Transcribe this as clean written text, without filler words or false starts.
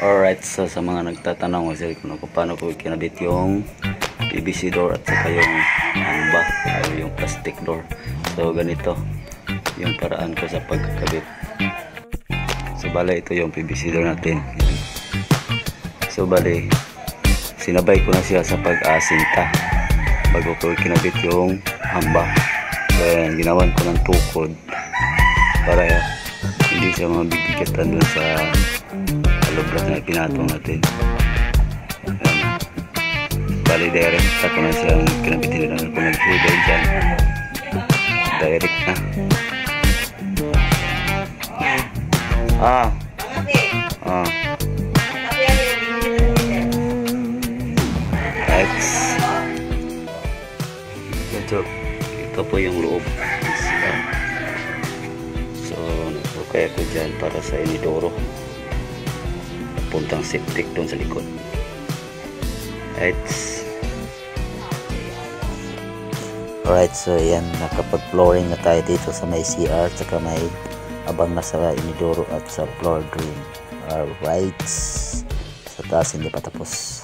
Alright, so sa mga nagtatanong kasi kung paano ko kinabit yung PVC door at saka yung hamba o yung plastic door. So ganito yung paraan ko sa pagkakabit. So bale ito yung PVC door natin. So bale sinabay ko na siya sa pag-asinta bago ko kinabit yung hamba. So yan, ginawan ko ng tukod para hindi siya mabibigatan dun sa alubras na pinatong natin. Bali direct ako na siyang kinabitin na ako nag-header dyan. Direct na. Ito po yung loob. So nagpukay ako dyan para sa inidoro puntang septic doon sa likod. Alright, so yan, nakapag-flooring na tayo dito sa may CR saka may abang na sa inidoro at sa floor drain. Alright, sa taas hindi pa tapos.